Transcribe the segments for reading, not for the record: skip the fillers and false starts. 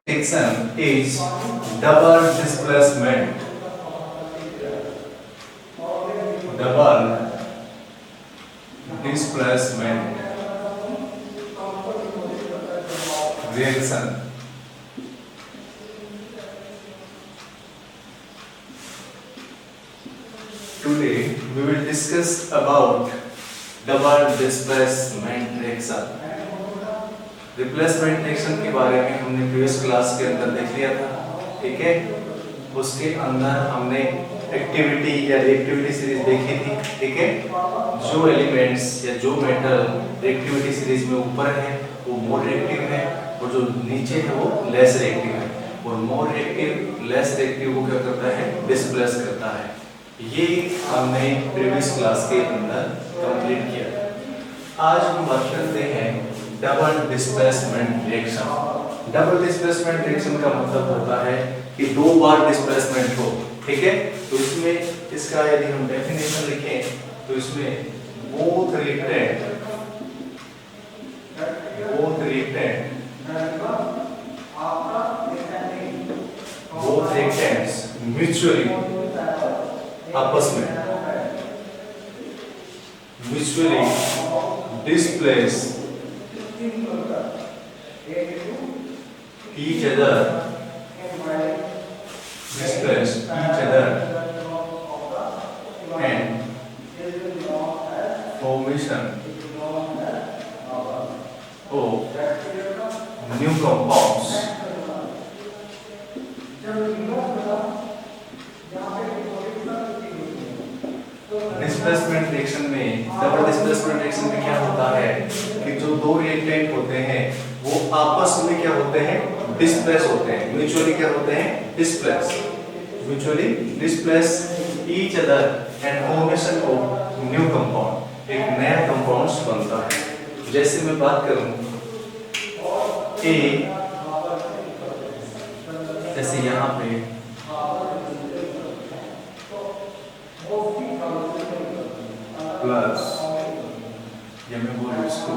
Reaction is double displacement. Double displacement reaction. Today we will discuss about double displacement reaction. Replacement reaction के बारे में हमने previous class के अंदर देख लिया था, ठीक है। उसके अंदर हमने एक्टिविटी या रिएक्टिविटी सीरीज देखी थी, ठीक है। जो एलिमेंट्स या जो मेटल रिएक्टिविटी सीरीज में ऊपर है वो मोर रिएक्टिव है और जो नीचे है वो लेस रिएक्टिव है। और मोर रिएक्टिव लेस रिएक्टिव को क्या करता है, डिस्प्लेस करता है। ये हमने प्रीवियस क्लास के अंदर कंप्लीट किया। आज हम बात करते हैं double displacement reaction. Double displacement reaction का मतलब होता है कि दो बार डिस्प्लेसमेंट हो, ठीक है। तो इसमें इसका यदि हम डेफिनेशन लिखें तो इसमें बोथ रिएक्टेंट म्यूचुअली आपस में mutually displace each other and formation of new compounds. Displacement reaction में, डबल डिस्प्लेसमेंट रिएक्शन में क्या होता है कि जो दो रिएक्टेंट होते हैं वो आपस में क्या होते हैं, डिस्प्लेस होते हैं। म्यूचुअली क्या होते हैं, displace, mutually displace each other and formation of new compound, एक नया कंपाउंड्स बनता है। जैसे मैं बात करूं ए, जैसे यहाँ पे प्लस, या मैं बोलूं इसको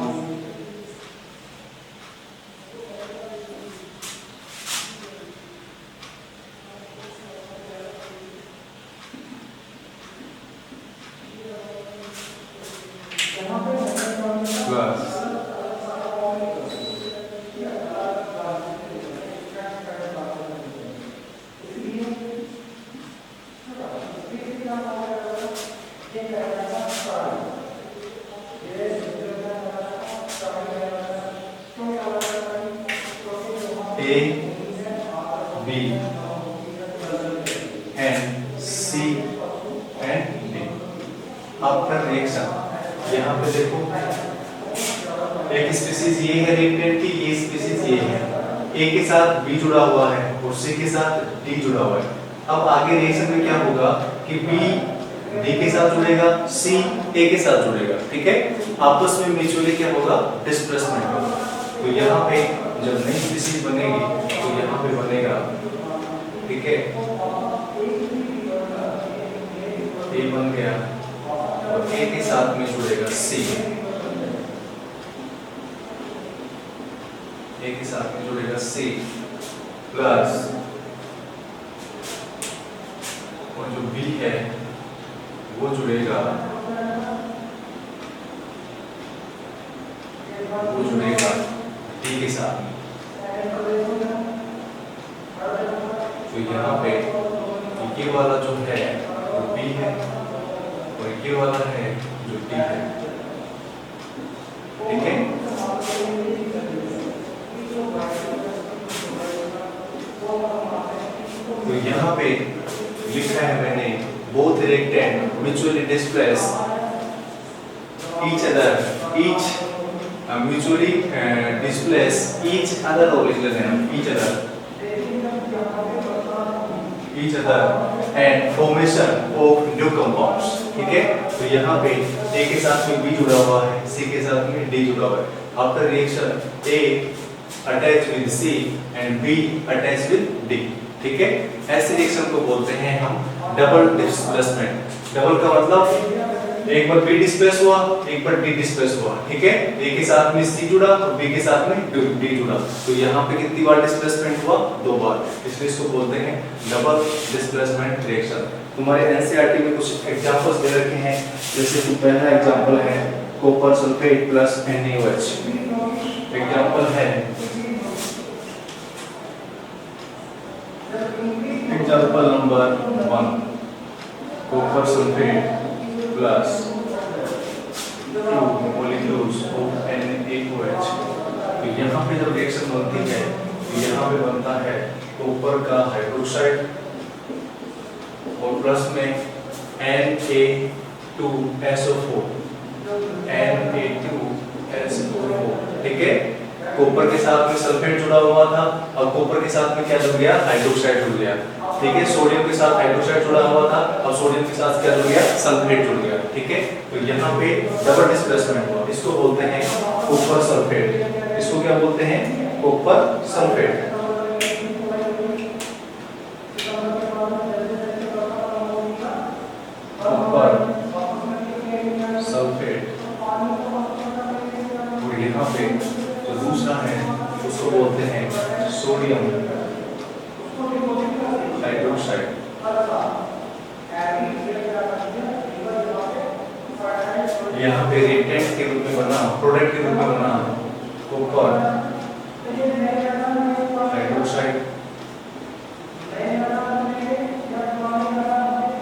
plus A, B and C and D। After reaction यहाँ पे देखो एक स्पीशीज ये है रिएक्टेंट की, ये स्पीशीज ये है। A के साथ B जुड़ा हुआ है और C के साथ D जुड़ा हुआ है। अब आगे रिएक्शन में क्या होगा कि B D के साथ जुड़ेगा, C A के साथ जुड़ेगा, ठीक है। आपस में म्यूचुअली क्या होगा, डिस्प्लेसमेंट होगा। तो यहाँ पे जब नई स्पीशीज बनेगी तो यहाँ पे बनेगा, ठीक है, A बन गया और A के साथ में जुड़ेगा C, A के साथ में जुड़ेगा C प्लस और जो B है वो जुड़ेगा D के साथ में। तो यहाँ पे ये वाला जो है वो B है और ये वाला है जो D है, ठीक है। तो यहाँ पे लिखा है मैंने both reactant mutually displace each other, mutually displace each other, और लिख लेते हैं each other and formation of new compounds, ठीक है। तो यहाँ पे A के साथ में B जुड़ा हुआ है, C के साथ में D जुड़ा हुआ है। After reaction A attach with C and B attach with D, ठीक है। ऐसे रिएक्शन को बोलते हैं हम डबल डिस्प्लेसमेंट। डबल का मतलब एक बार B डिस्प्लेस हुआ, एक बार D डिस्प्लेस हुआ, ठीक है। A के साथ में C जुड़ा और B के साथ में D जुड़ा, तो यहाँ पे कितनी बार डिस्प्लेसमेंट हुआ? 2 बार, इसलिए इसको बोलते हैं डबल डिस्प्लेसमेंट रिएक्शन। तुम्हारे एनसीईआरटी में कुछ एग्जांपल्स दे रखे हैं, जैसे कि पहला एग्जांपल है copper sulphate plus NaOH। Example है example number 1 copper sulphate plus 2 molecules of NaOH। तो यहाँ पे जब रिएक्शन बनती है तो यहाँ पे बनता है कॉपर का हाइड्रोक्साइड और प्लस में Na2SO4, ठीक है। कॉपर के साथ में सल्फेट जुड़ा हुआ था, अब कॉपर के साथ में क्या जुड़ गया? हाइड्रोक्साइड जुड़ गया, ठीक है। सोडियम के साथ हाइड्रोक्साइड जुड़ा हुआ था, अब सोडियम के साथ क्या जुड़ गया? सल्फेट जुड़ गया, ठीक है। तो यहाँ पे डबल डिस्प्लेसमेंट हुआ, इसको बोलते हैं कॉपर सल्फेट। इसको क्या बोलते हैं? Copper sulphate. Copper sulphate. और यहाँ पे जो दूसरा है उसको बोलते हैं सोडियम हाइड्रोक्साइड। यहाँ पे रिएक्टेंट के रूप में बना, प्रोडक्ट के रूप में बना कॉपर हाइड्रोक्साइड,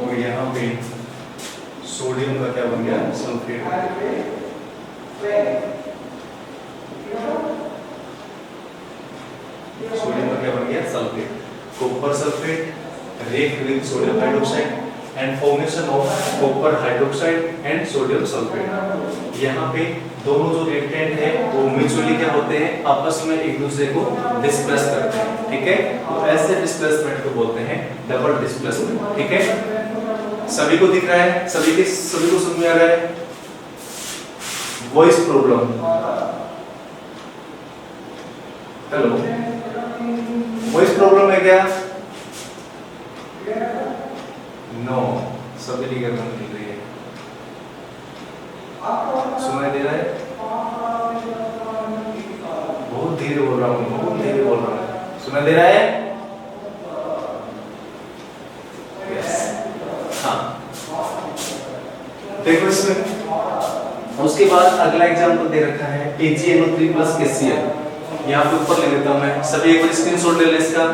और यहाँ पे सोडियम का क्या बन गया? सल्फेट। सोडियम का क्या बन गया? Sulphate. Copper sulphate react with sodium hydroxide and formation of copper hydroxide and sodium sulfate। यहाँ पे दोनों जो रिएक्टेंट है वो म्यूचुअली क्या होते हैं? आपस में एक दूसरे को डिस्प्लेस करते हैं, ठीक है। तो ऐसे डिस्प्लेसमेंट को बोलते हैं डबल डिस्प्लेसमेंट, ठीक है। सभी को दिख रहा है? सभी को समझ में आ रहा है? Voice problem? Hello, voice problem है क्या? नो, सभी क्लियर मिल रही है। सुनाई दे रहा है? बहुत धीरे बोल रहा हूँ, बहुत धीरे बोल रहा हूँ। सुनाई दे रहा है? यस, हाँ। देखो इसमें उसके बाद अगला एग्जाम्पल दे रखा है AgNO3 प्लस HCl। यहाँ पे ऊपर ले लेता हूँ मैं, सभी एक बार स्क्रीनशॉट ले ले इसका,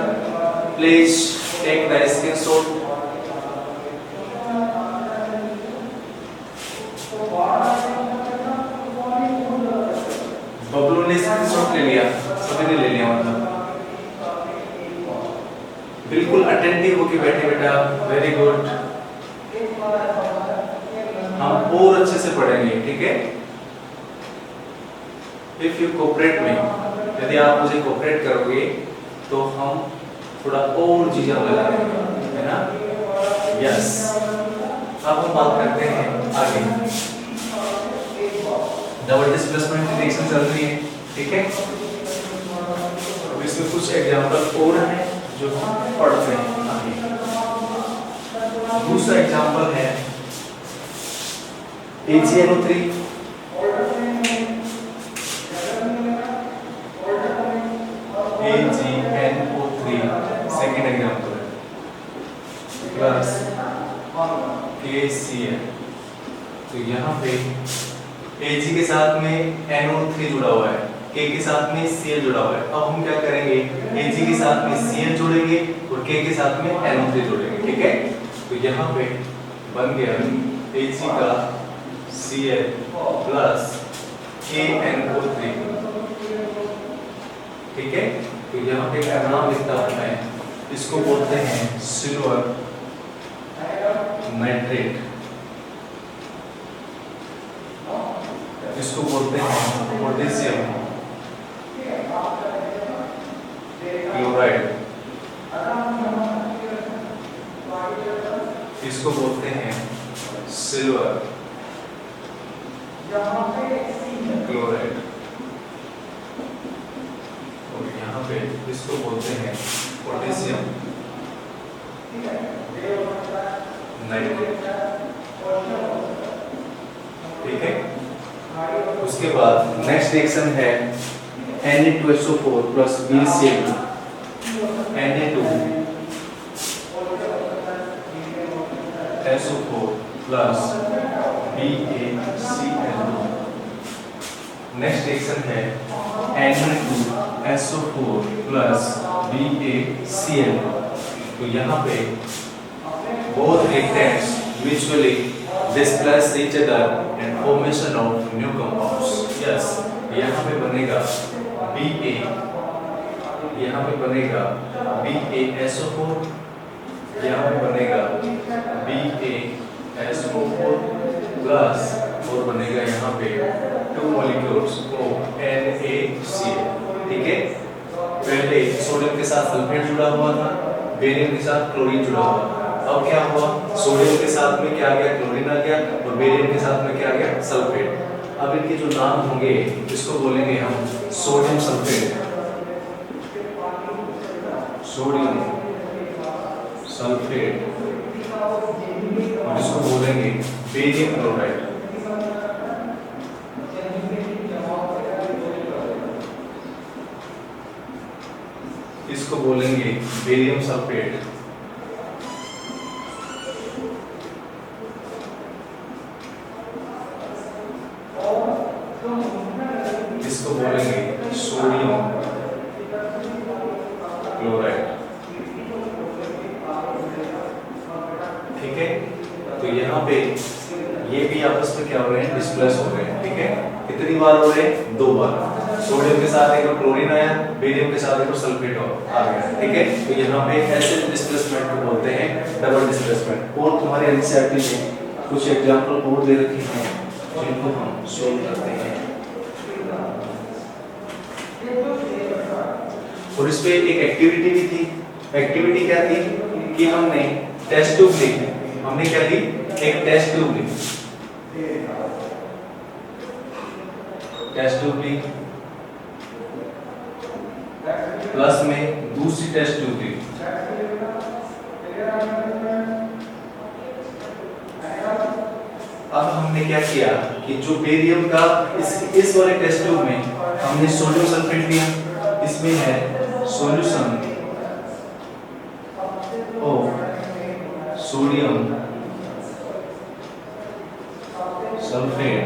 please take the screenshot. Bablu ने स्क्रीनशॉट ले लिया, सभी ने ले लिया, मतलब बिल्कुल अटेंटिव होके बैठे बेटा, वेरी गुड। हम और अच्छे से पढ़ेंगे, ठीक है। इफ यू कोऑपरेट में, यदि आप मुझे कोऑपरेट करोगे तो हम थोड़ा और चीजें लगा देंगे, है ना? यस। अब हम बात करते हैं आगे। डबल डिस्प्लेसमेंट की रिएक्शन चल रही है, ठीक है। अब इसमें कुछ एग्जांपल और हैं जो हम पढ़ते हैं आगे। दूसरा एग्जांपल है AgNO3 सेकेंड एग्जांपल है प्लस KCl। तो यहाँ पे Ag के साथ में NO3 जुड़ा हुआ है, K के साथ में Cl जुड़ा हुआ है। अब हम क्या करेंगे? Ag के साथ में Cl जोड़ेंगे और K के साथ में NO3 जोड़ेंगे, ठीक है। तो यहाँ पे बन गया Ag का Cl प्लस KNO3, ठीक है। तो यहाँ पे क्या नाम लिखता हूँ मैं, इसको बोलते हैं सिल्वर नाइट्रेट, इसको बोलते हैं पोटेशियम क्लोराइड, इसको बोलते हैं सिल्वर क्लोराइड, और यहाँ पे इसको बोलते हैं पोटेशियम नाइट्रेट। ठीक है। उसके बाद नेक्स्ट रिएक्शन है Na2SO4 plus BeCl2, Na2SO4 plus BaCl2। Next reaction है Na2SO4 प्लस BaCl2। तो यहाँ पे both reactants mutually displace each other and formation of new compounds। Yes, यहाँ पे बनेगा Ba, यहाँ पे बनेगा BaSO4, यहाँ पे बनेगा BaSO4 प्लस और बनेगा यहाँ पे 2 molecules of NaCl। ठीक है, पहले सोडियम के साथ सल्फेट जुड़ा हुआ था, बेरियम के साथ क्लोरीन जुड़ा हुआ था। अब क्या हुआ, सोडियम के साथ में क्या आ गया, क्लोरीन आ गया, और बेरियम के साथ में क्या आ गया, सल्फेट। अब इनके जो नाम होंगे इसको बोलेंगे हम सोडियम सल्फेट, सोडियम सल्फेट, और इसको बोलेंगे बेरियम क्लोराइड। इसको बोलेंगे बेरियम सल्फेट। इसको बोलेंगे सोडियम क्लोराइड। ठीक है, तो यहाँ पे ये भी आपस में क्या हो रहे हैं, डिस्प्लेस हो रहे हैं। ठीक है, कितनी बार हो रहे हैं, 2 बार। सोडियम के साथ एक क्लोरीन आया, बेरियम के साथ एक सल्फेट आ गया। ठीक है, तो यहाँ पे ऐसे डिस्प्लेसमेंट को बोलते हैं डबल डिस्प्लेसमेंट। और तुम्हारे एनसीईआरटी में कुछ एग्जांपल और दे रखे हैं जिनको हम सोल्व करते हैं। और इस पे एक एक्टिविटी भी थी। एक्टिविटी क्या थी कि हमने टेस्ट ट्यूब ली। हमने क्या ली, एक टेस्ट ट्यूब ली। टेस्ट ट्यूब ली प्लस में दूसरी टेस्ट ट्यूब ली। अब हमने क्या किया कि जो बेरियम का इस वाले टेस्ट ट्यूब में हमने सोडियम सल्फेट लिया, इसमें है सॉल्यूशन ऑफ सोडियम सल्फेट,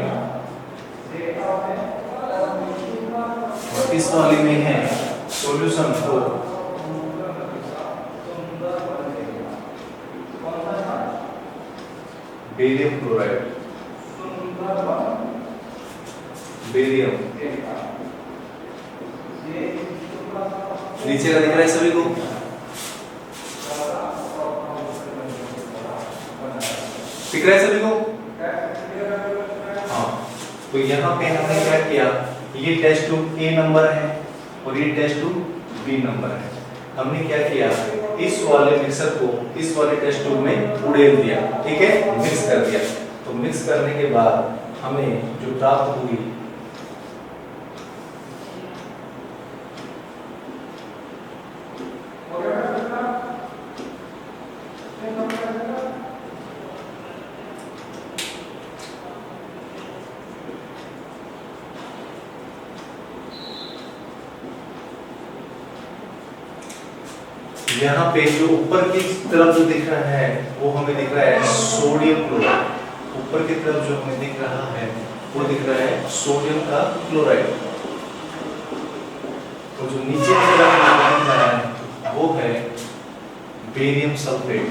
और इस वाले में है solution of barium chloride. Barium नीचे का दिख रहा है सभी को, दिख रहा है सभी को? हाँ, तो यहाँ पे हमने क्या किया, ये टेस्ट ट्यूब A नंबर है और ये टेस्ट ट्यूब B नंबर है। हमने क्या किया, इस वाले मिक्सर को इस वाले टेस्ट ट्यूब में उड़ेल दिया। ठीक है, मिक्स कर दिया। तो मिक्स करने के बाद हमें जो प्राप्त हुई यहाँ पे जो ऊपर की तरफ जो दिख रहा है वो हमें दिख रहा है सोडियम क्लोराइड। ऊपर की तरफ जो हमें दिख रहा है वो दिख रहा है सोडियम का क्लोराइड, और जो नीचे की तरफ दिख रहा है वो है बेरियम सल्फेट।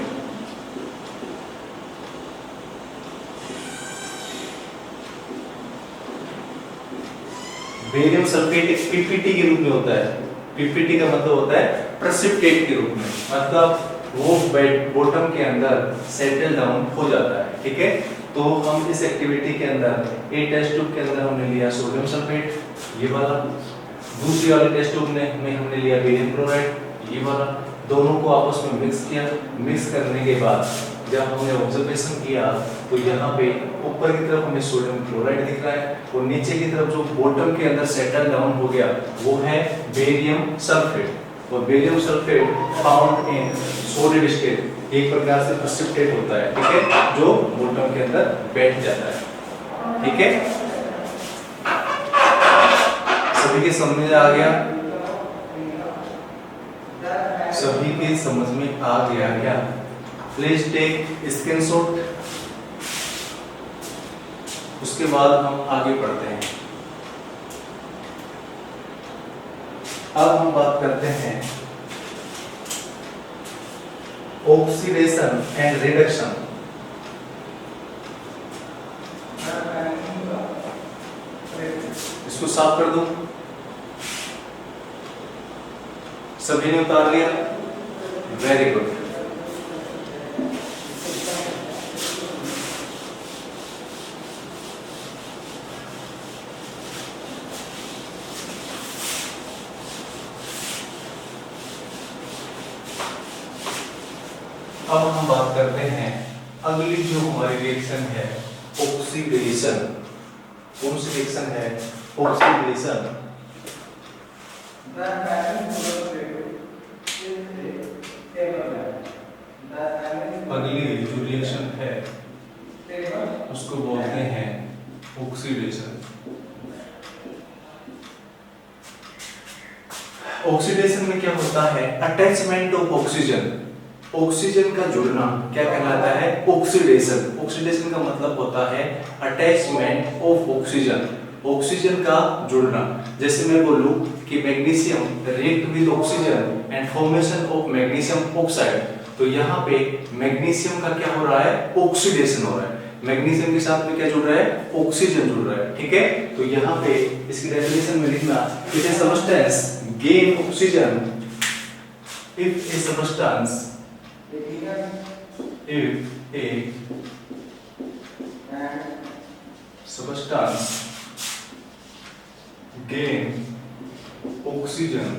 बेरियम सल्फेट एक पीपीटी के रूप में होता है। पीपीटी का मतलब होता है प्रेसिपिटेट के रूप में, मतलब वो बॉटम के अंदर सेटल डाउन हो जाता है। ठीक है, तो हम इस एक्टिविटी के अंदर ए टेस्ट ट्यूब के अंदर हमने लिया सोडियम सल्फेट, ये वाला। दूसरी वाले टेस्ट ट्यूब में हमने लिया बेरियम क्लोराइड, ये वाला। दोनों को आपस में मिक्स किया। मिक्स करने के बाद जब हमने ऑब्जर्वेशन किया तो यहाँ पे ऊपर की तरफ हमें सोडियम क्लोराइड दिख रहा है, और नीचे की तरफ जो बॉटम के अंदर सेटल डाउन हो गया वो है बेरियम सल्फेट। और barium sulphate found in solid state, एक प्रकार से प्रेसिपिटेट होता है। ठीक है, जो बॉटम के अंदर बैठ जाता है। ठीक है, सभी के समझ में आ गया? सभी के समझ में आ गया क्या? Please take screenshot. उसके बाद हम आगे बढ़ते हैं। अब हम बात करते हैं ऑक्सीडेशन एंड रिडक्शन। इसको साफ कर दूं? सभी ने उतार लिया? Very good. अब हम बात करते हैं अगली जो हमारी रिएक्शन है ऑक्सीडेशन। कौन सी रिएक्शन है? ऑक्सीडेशन। अगली जो रिएक्शन है उसको बोलते हैं ऑक्सीडेशन। ऑक्सीडेशन में क्या होता है? Attachment of oxygen. ऑक्सीजन का जुड़ना क्या कहलाता है? ऑक्सीडेशन। ऑक्सीडेशन का मतलब होता है अटैचमेंट ऑफ ऑक्सीजन, ऑक्सीजन का जुड़ना। जैसे मैं बोलूं कि magnesium react with oxygen and formation of magnesium oxide, तो यहाँ पे मैग्नीशियम का क्या हो रहा है? ऑक्सीडेशन हो रहा है। मैग्नीशियम के साथ में क्या जुड़ रहा है? ऑक्सीजन जुड़ रहा है। ठीक है, तो यहाँ पे इसकी डेफिनेशन में लिखना, it is substance gain oxygen if a substance gain oxygen,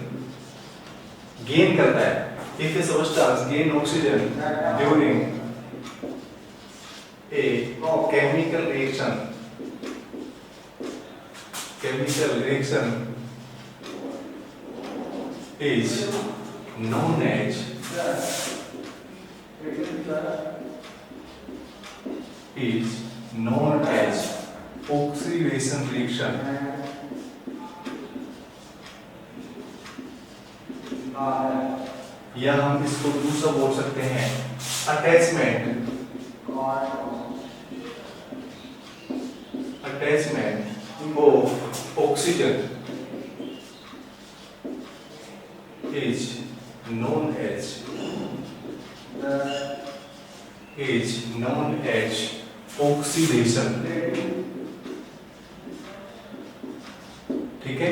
gain करता है, if a substance gain oxygen during a chemical reaction is known as oxidation reaction। या हम इसको दूसरा बोल सकते हैं attachment of oxygen is known as oxidation। ठीक है,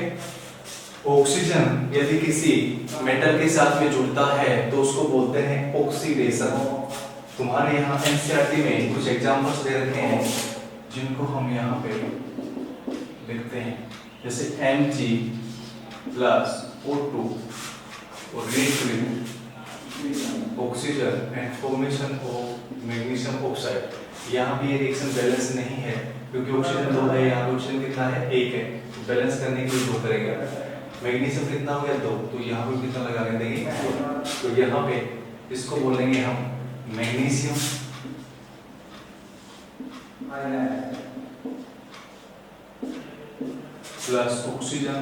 ऑक्सीजन यदि किसी मेटल के साथ में जुड़ता है तो उसको बोलते हैं ऑक्सीडेशन। तुम्हारे यहाँ एनसीईआरटी में कुछ एग्जांपल्स दे रखे हैं जिनको हम यहाँ पे लिखते हैं, जैसे Mg प्लस O2 और react with oxygen and formation of magnesium oxide. यहाँ भी ये रिएक्शन बैलेंस नहीं है क्योंकि ऑक्सीजन 2 है, यहाँ ऑक्सीजन कितना है? 1 है। बैलेंस करने के लिए 2 करेंगे। मैग्नीशियम कितना हो गया? 2, तो यहाँ पे कितना लगा देंगे? तो यहाँ पे इसको बोलेंगे हम मैग्नीशियम प्लस ऑक्सीजन,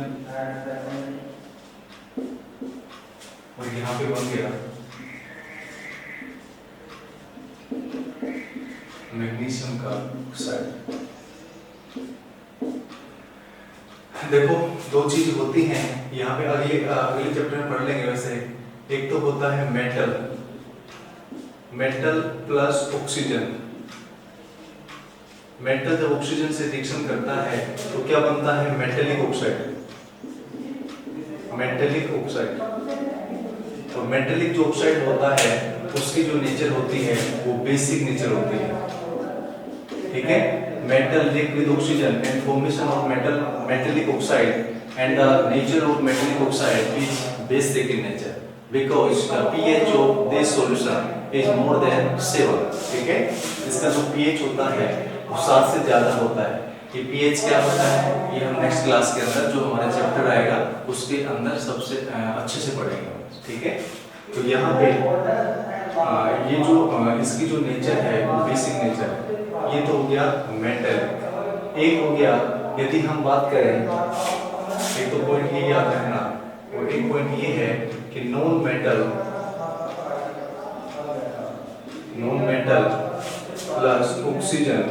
और यहाँ पे बन गया मैग्नीशियम का ऑक्साइड। देखो, 2 चीज होती हैं यहाँ पे, अगले चैप्टर में पढ़ लेंगे। वैसे एक तो होता है मेटल प्लस ऑक्सीजन। मेटल जब ऑक्सीजन से रिएक्शन करता है तो क्या बनता है? Metallic oxide. तो मेटेलिक जो ऑक्साइड होता है उसकी जो नेचर होती है वो बेसिक नेचर होती है। ठीक है, metal react with oxygen and formation of metallic oxide and the nature of metallic oxide is basic in nature because the pH of this solution is more than 7। ठीक है, इसका जो pH होता है वो 7 से ज्यादा होता है। ये pH क्या होता है ये हम नेक्स्ट क्लास के अंदर जो हमारा चैप्टर आएगा उसके अंदर सबसे अच्छे से पढ़ेंगे। ठीक है, तो यहाँ पे ये जो इसकी जो नेचर है वो बेसिक नेचर है। ये तो हो गया मेटल। एक हो गया, यदि हम बात करें, एक तो पॉइंट ये याद रखना, और एक पॉइंट ये है कि नॉन मेटल प्लस ऑक्सीजन,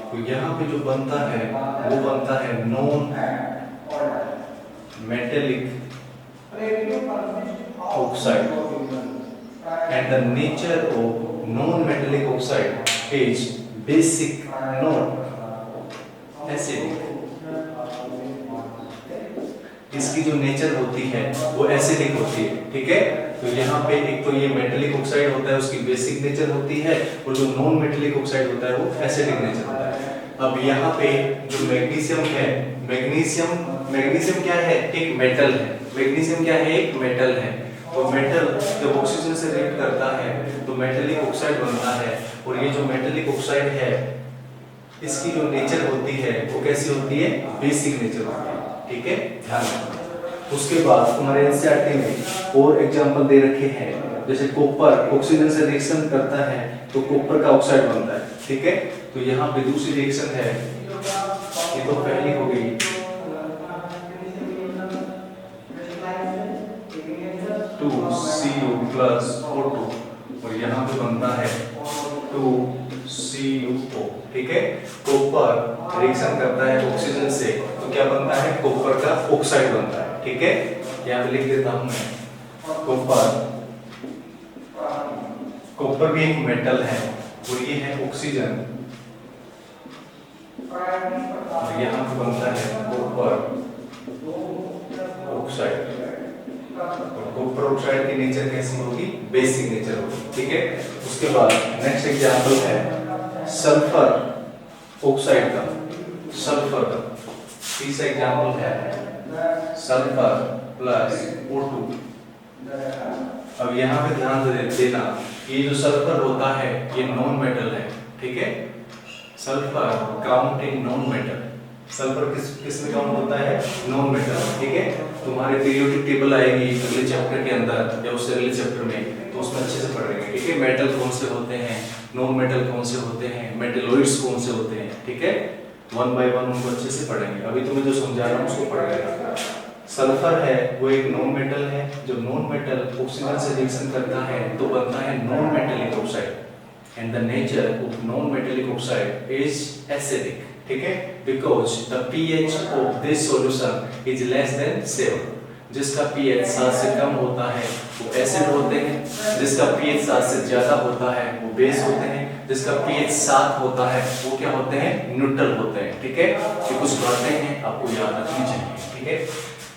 तो यहाँ पे जो बनता है वो बनता है non metallic oxide, and the nature of non metallic oxide is basic not acidic. इसकी जो नेचर होती है वो एसिडिक होती है, ठीक है। तो यहाँ पे एक तो ये मेटेलिक ऑक्साइड होता है, उसकी बेसिक नेचर होती है, और जो नॉन मेटेलिक ऑक्साइड होता है वो एसिडिक नेचर होता है। अब यहाँ पे जो मैग्नीशियम है, मैग्नीशियम क्या है, एक मेटल है। मैग्नीशियम क्या है, एक मेटल है। तो मेटल जब ऑक्सीजन से रिएक्ट करता है तो मेटेलिक ऑक्साइड बनता है, और ये जो मेटेलिक ऑक्साइड है इसकी जो नेचर होती है वो कैसी होती है, बेसिक नेचर होती है, ठीक है, ध्यान रखना। उसके बाद तुम्हारे एनसीईआरटी में और एग्जांपल दे रखे हैं, जैसे कॉपर ऑक्सीजन से रिएक्शन करता है तो कॉपर का ऑक्साइड बनता है, ठीक है। तो यहाँ पे दूसरी रिएक्शन है, ये तो पहली हो गई, CO+O2, और यहाँ पे बनता है 2CuO, ठीक है। कॉपर रिएक्शन करता है ऑक्सीजन से तो क्या बनता है, कॉपर का ऑक्साइड बनता है, ठीक है। यहाँ पे लिख देता हूं मैं, कॉपर भी एक मेटल है, और ये है ऑक्सीजन, और यहाँ पे बनता है कॉपर ऑक्साइड। कॉपर ऑक्साइड की नेचर कैसी होगी, बेसिक नेचर होगी, ठीक है। उसके बाद नेक्स्ट एग्जांपल है सल्फर ऑक्साइड का, सल्फर का तीसरा एग्जांपल है सल्फर प्लस O2। अब यहाँ पे ध्यान देना, ये जो सल्फर होता है ये नॉन मेटल है, ठीक है। Sulphur count in non metal, sulphur किस में काउंट होता है, नॉन मेटल, ठीक है। तुम्हारे पीरियोडिक टेबल आएगी अगले चैप्टर के अंदर या उससे अगले चैप्टर में, तो उसमें अच्छे से पढ़ेंगे, ठीक है। मेटल कौन से होते हैं, नॉन मेटल कौन से होते हैं, मेटलॉइड्स कौन से होते हैं, ठीक है। वन बाय वन उनको अच्छे से पढ़ेंगे। अभी तुम्हें जो समझा रहा हूँ उसको पढ़ लेना। सल्फर है वो एक नॉन मेटल है, जब नॉन मेटल ऑक्सीजन से रिएक्शन करता है तो बनता है non metallic oxide, and the nature of non metallic oxide is acidic, ठीक है, because the pH of this solution is less than 7। जिसका pH 7 से कम होता है वो एसिड होते हैं, जिसका pH 7 से ज्यादा होता है वो बेस होते हैं, जिसका pH 7 होता है वो क्या होते हैं, न्यूट्रल होते हैं, ठीक है। ये कुछ बातें हैं आपको याद रखनी चाहिए, ठीक है।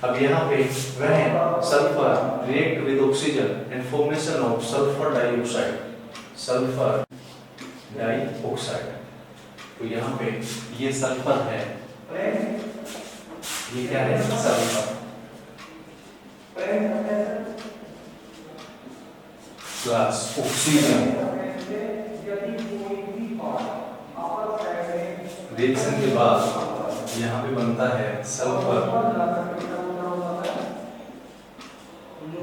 अब यहाँ पे when sulphur react with oxygen and formation of sulphur dioxide, sulphur dioxide, तो यहाँ पे ये सल्फर है, ये क्या है, सल्फर प्लस ऑक्सीजन, रिएक्शन के बाद यहाँ पे बनता है सल्फर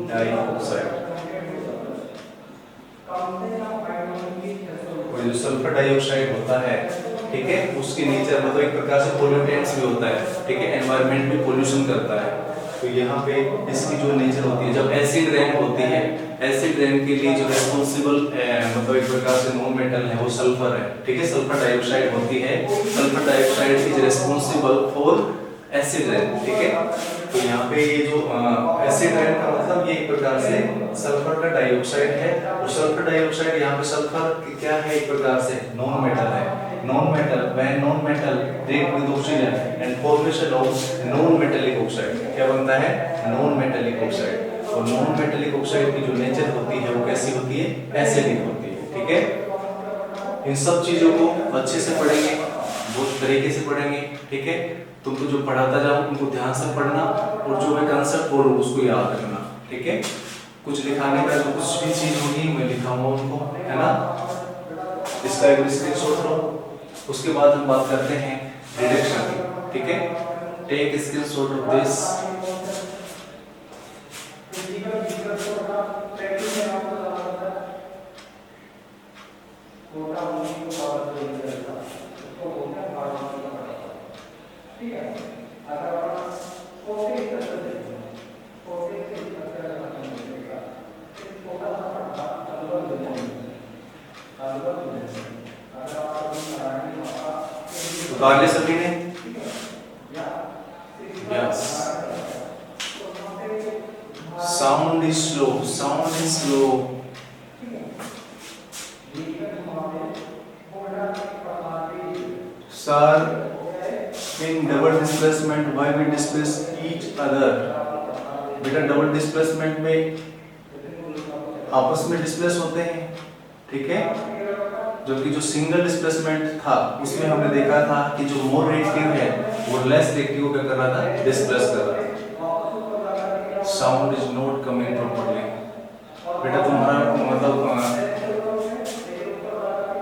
डाइऑक्साइड। और जो सल्फर डाइऑक्साइड होता है, ठीक है, उसकी नेचर मतलब एक प्रकार से पोल्यूटेंट्स भी होता है, ठीक है, एनवायरनमेंट में पोल्यूशन करता है। तो यहाँ पे इसकी जो नेचर होती है, जब एसिड रेन होती है, एसिड रेन के लिए जो रेस्पॉन्सिबल मतलब एक प्रकार से नॉन मेटल है वो सल्फर है, ठीक है, सल्फर डाइऑक्साइड होती है, sulphur dioxide is responsible for acid rain, ठीक है। तो यहाँ पे ये जो एसिड रेन का मतलब ये एक प्रकार से सल्फर का डाइऑक्साइड है, और सल्फर डाइऑक्साइड यहाँ पे सल्फर क्या है, एक प्रकार से नॉन मेटल है। Non metal when non metal react with oxygen and formation of non metallic oxide, क्या बनता है, नॉन मेटेलिक ऑक्साइड। और नॉन मेटेलिक ऑक्साइड की जो नेचर होती है वो कैसी होती है, एसिडिक होती है, ठीक है। इन सब चीजों को अच्छे से पढ़ेंगे, बहुत तरीके से पढ़ेंगे, ठीक है। तुमको जो पढ़ाता जाऊं उनको ध्यान से पढ़ना, और जो मैं कांसेप्ट बोल रहा हूं उसको याद रखना, ठीक है। कुछ लिखाने का जो कुछ भी चीज होगी मैं लिखाऊंगा उनको, है ना। इसका एक स्क्रीनशॉट लो, उसके बाद हम बात करते हैं रिडक्शन की, ठीक है। टेक स्क्रीनशॉट ऑफ दिस, स्वीकार लिया सभी ने? Yes. Sound is slow, sound is slow. Sir, in double displacement why we displace each other? बेटा डबल डिस्प्लेसमेंट में आपस में डिस्प्लेस होते हैं, ठीक है, जबकि जो सिंगल डिस्प्लेसमेंट था उसमें हमने देखा था कि जो मोर रिएक्टिव है वो लेस रिएक्टिव को क्या कर रहा था? डिस्प्लेस कर रहा था। Sound is not coming properly. बेटा तुम्हारा मतलब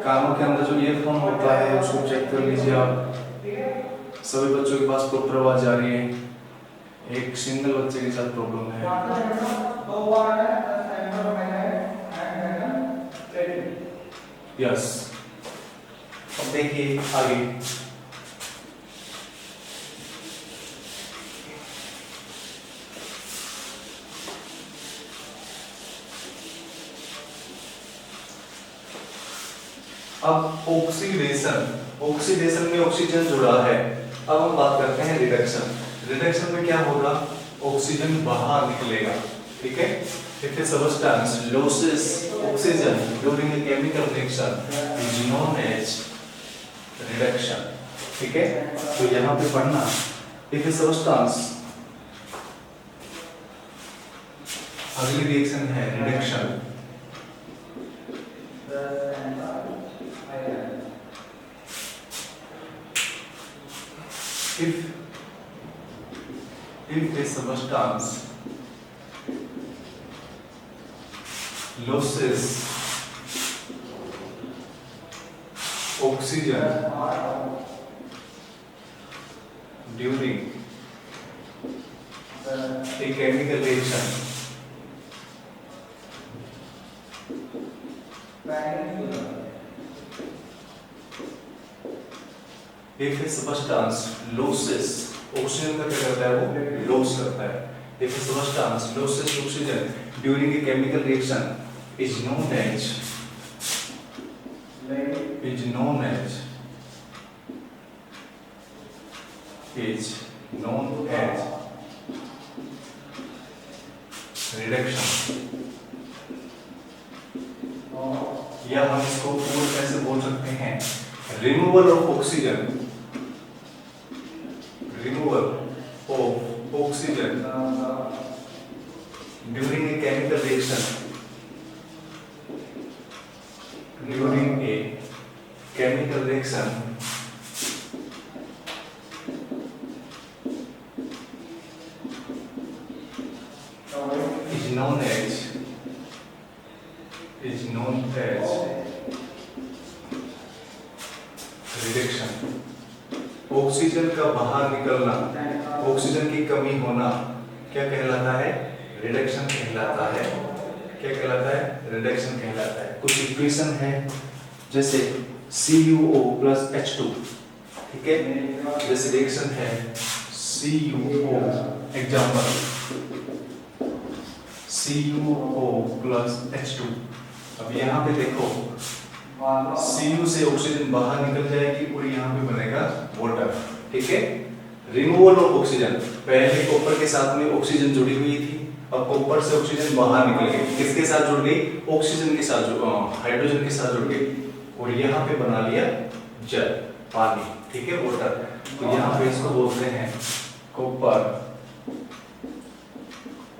कानों के अंदर जो ईयरफोन होता है उसको चेक कर लीजिए आप। सभी बच्चों के पास प्रॉपर आवाज आ रही है, एक सिंगल बच्चे के साथ प्रॉब्लम है। यस, अब देखिए आगे। अब ऑक्सीडेशन, ऑक्सीडेशन में ऑक्सीजन जुड़ा है। अब हम बात करते हैं रिडक्शन। रिडक्शन में क्या होगा? ऑक्सीजन बाहर निकलेगा, ठीक है। If a substance loses oxygen during a chemical reaction is known as reduction, ठीक है। तो यहाँ पे पढ़ना, if a substance, अगली रिएक्शन है reduction. If a substance loses oxygen during a chemical reaction if a substance loses oxygen का क्या करता है? वो lose करता है। if a substance loses oxygen during a chemical reaction is known as reduction, या हम इसको पूर्ण कैसे बोल सकते हैं? Removal of oxygen, removal of oxygen during a chemical reaction, during a chemical reaction is known as reduction। Oxygen का बाहर निकलना, ऑक्सीजन की कमी होना क्या कहलाता है? रिडक्शन कहलाता है। क्या कहलाता है? रिडक्शन कहलाता है। कुछ इक्वेशन है जैसे CuO plus H2, ठीक है, जैसे रिएक्शन है CuO, example CuO plus H2। अब यहाँ पे देखो Cu से ऑक्सीजन बाहर निकल जाएगी और यहाँ पे बनेगा वाटर, ठीक है। रिमूवल ऑफ ऑक्सीजन, पहले कॉपर के साथ में ऑक्सीजन जुड़ी हुई थी, अब कॉपर से ऑक्सीजन बाहर निकल गई, किसके साथ जुड़ गई? ऑक्सीजन के साथ, हाइड्रोजन के साथ जुड़ गई और यहाँ पे बना लिया जल, पानी, ठीक है, वाटर। तो यहाँ पे इसको बोलते हैं कॉपर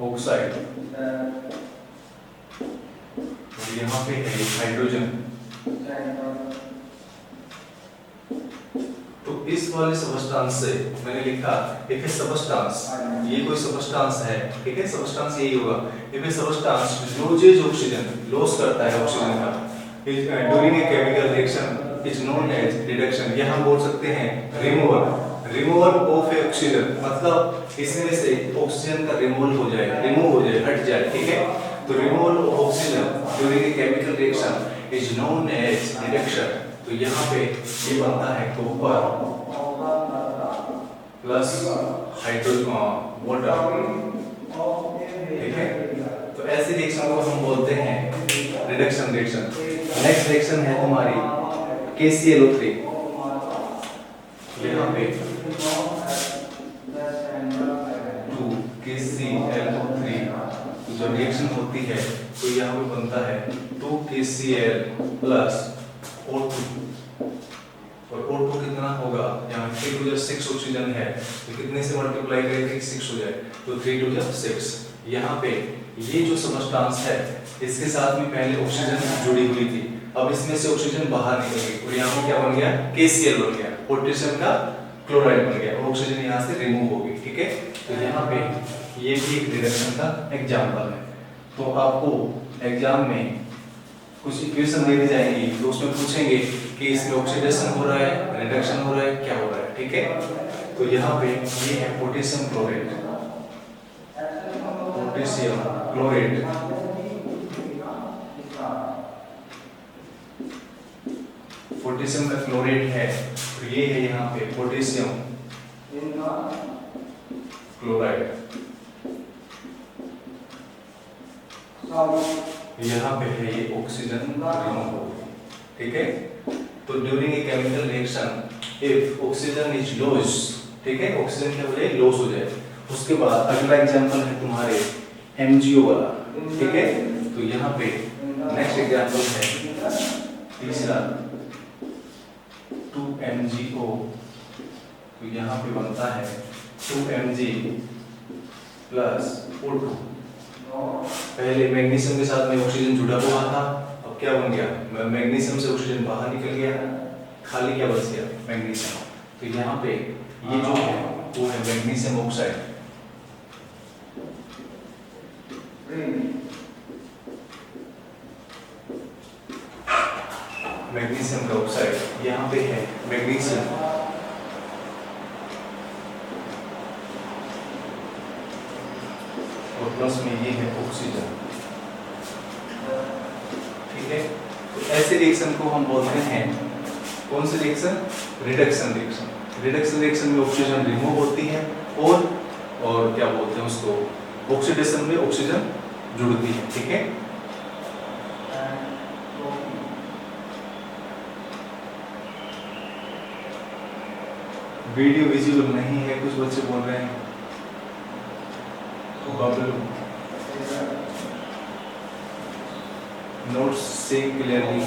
ऑक्साइड और यहाँ पे है हाइड्रोजन। तो इस वाले सबस्टांस से मैंने लिखा इफ ए सबस्टांस, ये कोई सबस्टांस है, ठीक है, सबस्टांस यही होगा। If a substance loses oxygen, loss करता है ऑक्सीजन का, during a chemical reaction is known as reduction. ये हम बोल सकते हैं रिमूवल ऑफ ए ऑक्सीजन, मतलब इसमें से ऑक्सीजन का रिमूवल हो जाए, हट जाए, ठीक है। तो removal of oxygen during a chemical reaction is known as reduction. तो यहाँ पे ये बनता है कॉपर प्लस हाइड्रोजन वाटर, ठीक है। तो ऐसी रिएक्शन को हम बोलते हैं रिडक्शन रिएक्शन। नेक्स्ट रिएक्शन है तुम्हारी KClO3। यहाँ पे 2KClO3 जो रिएक्शन होती है तो यहाँ पे बनता है 2KCl प्लस O2 और O2 कितना होगा, यहाँ 3 to 6 ऑक्सीजन है तो कितने से मल्टीप्लाई करेंगे 6 हो जाए तो 3 to 6। यहाँ पे ये जो सबस्टांस है इसके साथ में पहले ऑक्सीजन जुड़ी हुई थी, अब इसमें से ऑक्सीजन बाहर निकल गई और यहाँ पे क्या बन गया KCl बन गया, पोटेशियम का क्लोराइड बन गया और ऑक्सीजन यहाँ से रिमूव हो गई। ठीक है, तो यहाँ पे ये भी एक रिडक्शन का एग्जांपल है। तो आपको एग्जाम में कुछ इक्वेशन दे दी जाएंगी तो उसमें पूछेंगे कि इसमें ऑक्सीडेशन हो रहा है, रिडक्शन हो रहा है, क्या हो रहा है। ठीक है, तो यहाँ पे ये है potassium chloride, potassium chloride potassium का क्लोराइड है तो ये है यहाँ पे पोटेशियम क्लोराइड, यहाँ पे है ये ऑक्सीजन रिमूव हो गई। ठीक है, तो during a chemical reaction if oxygen is loss, ठीक है, ऑक्सीजन क्या हो जाए लॉस हो जाए। उसके बाद अगला एग्जांपल है तुम्हारे MgO वाला। ठीक है, तो यहाँ पे नेक्स्ट एग्जांपल है तीसरा 2MgO, तो यहाँ पे बनता है 2Mg प्लस O2। पहले मैग्नीशियम के साथ में ऑक्सीजन जुड़ा हुआ था, अब क्या बन गया मैग्नीशियम से ऑक्सीजन बाहर निकल गया, खाली क्या बच गया मैग्नीशियम। तो यहाँ पे ये जो है वो है मैग्नीशियम ऑक्साइड, मैग्नीशियम का ऑक्साइड यहाँ पे है मैग्नीशियम और प्लस में ये है ऑक्सीजन। ठीक है, तो ऐसे रिएक्शन को हम बोलते हैं कौन सी reaction, reduction reaction. Reduction reaction में ऑक्सीजन रिमूव होती है और क्या बोलते हैं उसको, ऑक्सीडेशन में ऑक्सीजन जुड़ती है। ठीक है, वीडियो विजुअल नहीं है, कुछ बच्चे बोल रहे हैं नोट्स सेइंग क्लियरली।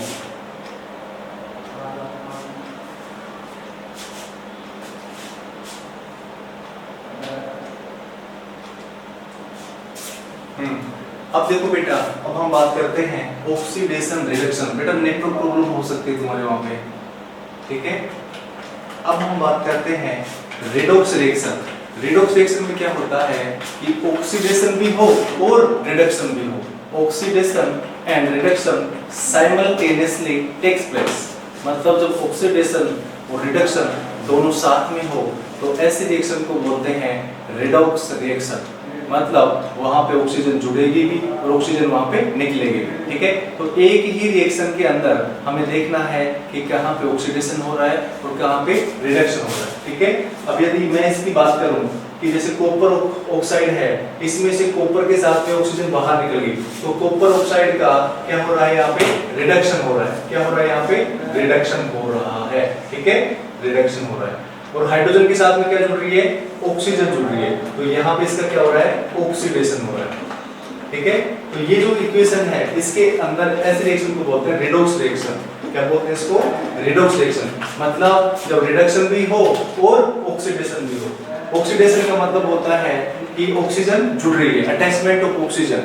अब देखो बेटा, अब हम बात करते हैं ऑक्सीडेशन रिडक्शन। बेटा नेटवर्क प्रॉब्लम हो सकती है तुम्हारे वहां पे। ठीक है, अब हम बात करते हैं रेडॉक्स रिएक्शन। रेडॉक्स रिएक्शन में क्या होता है कि ऑक्सीडेशन भी हो और रिडक्शन भी हो। Oxidation and reduction simultaneously takes place, मतलब जब ऑक्सीडेशन और रिडक्शन दोनों साथ में हो तो ऐसे रिएक्शन को बोलते हैं रेडॉक्स रिएक्शन। मतलब वहां पे ऑक्सीजन जुड़ेगी भी और ऑक्सीजन वहां पे निकलेगी भी। ठीक है, तो एक ही रिएक्शन के अंदर हमें देखना है कि कहां पे ऑक्सीडेशन हो रहा है और कहां पे रिडक्शन हो रहा है। ठीक है, अब यदि मैं इसकी बात करूं कि जैसे कॉपर ऑक्साइड है, इसमें से कॉपर के साथ में ऑक्सीजन बाहर निकल गई तो कॉपर ऑक्साइड का क्या हो रहा है, यहाँ पे रिडक्शन हो रहा है। क्या हो रहा है, यहाँ पे रिडक्शन हो रहा है। ठीक है, रिडक्शन हो रहा है। और हाइड्रोजन के साथ में क्या जुड़ रही है, ऑक्सीजन जुड़ रही है, तो यहाँ पे इसका क्या हो रहा है, ऑक्सीडेशन हो रहा है। ठीक है, तो ये जो इक्वेशन है इसके अंदर ऐसे रिएक्शन को बोलते हैं रेडॉक्स रिएक्शन। क्या बोलते हैं इसको, रेडॉक्स रिएक्शन। मतलब जब रिडक्शन भी हो और ऑक्सीडेशन भी हो। ऑक्सीडेशन का मतलब होता है कि ऑक्सीजन जुड़ रही है, अटैचमेंट ऑफ ऑक्सीजन।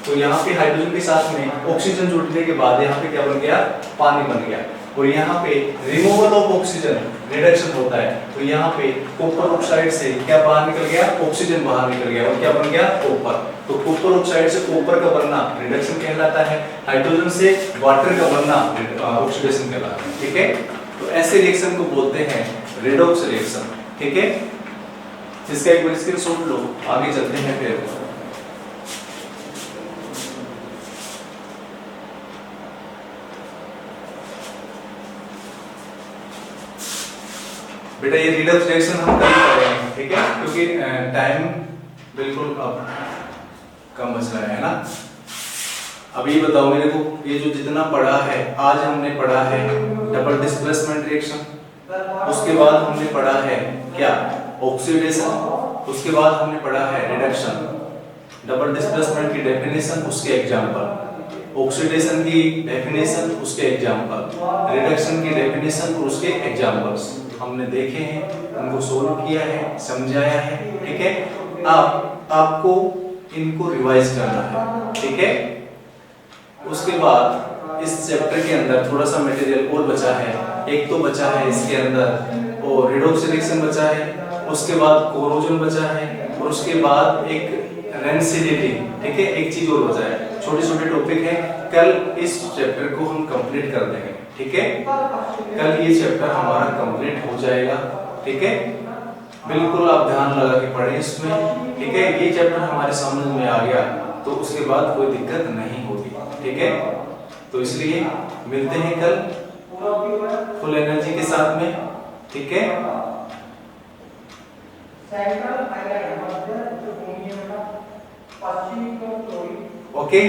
तो यहाँ पे हाइड्रोजन के साथ में ऑक्सीजन जुड़ने के बाद यहाँ पे क्या बन गया, पानी बन गया। और यहाँ पे रिमूवल ऑफ ऑक्सीजन रिडक्शन होता है, तो यहाँ पे कॉपर ऑक्साइड से क्या बाहर निकल गया, ऑक्सीजन बाहर निकल गया और क्या बन गया, कॉपर। तो कॉपर ऑक्साइड से कॉपर का बनना रिडक्शन कहलाता है, हाइड्रोजन से वाटर का बनना ऑक्सीडेशन कहलाता है। ठीक है, तो ऐसे रिएक्शन को बोलते हैं रेडॉक्स रिएक्शन। ठीक है, इसका एक बार स्क्रीनशॉट लो, आगे चलते हैं फिर। बेटा ये रिडक्स रिएक्शन हम कर ही रहे हैं। ठीक है, क्योंकि टाइम बिल्कुल अब कम बच रहा है ना। अब ये बताओ मेरे को, ये जो जितना पढ़ा है आज हमने पढ़ा है डबल डिस्प्लेसमेंट रिएक्शन, उसके बाद हमने पढ़ा है क्या, ऑक्सीडेशन, उसके बाद हमने पढ़ा है रिडक्शन, डबल डिस्प्लेसमेंट की डेफिनेशन उसके एग्जांपल, ऑक्सीडेशन की डेफिनेशन उसके एग्जांपल, रिडक्शन की डेफिनेशन उसके एग्जांपल्स हमने देखे हैं, उनको सोल्व किया है, समझाया है, ठीक है। आपको इनको रिवाइज करना है, ठीक है। उसके बाद इस चैप्टर के अंदर थोड़ा सा मटेरियल और बचा है, एक तो बचा है इसके अंदर और रिडॉक्स रिएक्शन बचा है, उसके बाद कोरोजन बचा है, और उसके बाद एक रेंसिडिटी, ठीक है, एक चीज और बचा है, छोटे छोटे टॉपिक है। कल इस चैप्टर को हम कंप्लीट कर देंगे, ठीक है, कल ये चैप्टर हमारा कंप्लीट हो जाएगा, ठीक है। बिल्कुल आप ध्यान लगा के पढ़ें इसमें, ठीक है। ये चैप्टर हमारे समझ में आ गया तो उसके बाद कोई दिक्कत नहीं होगी, ठीक है। तो इसलिए मिलते हैं कल फुल एनर्जी के साथ में, ठीक है। ओके।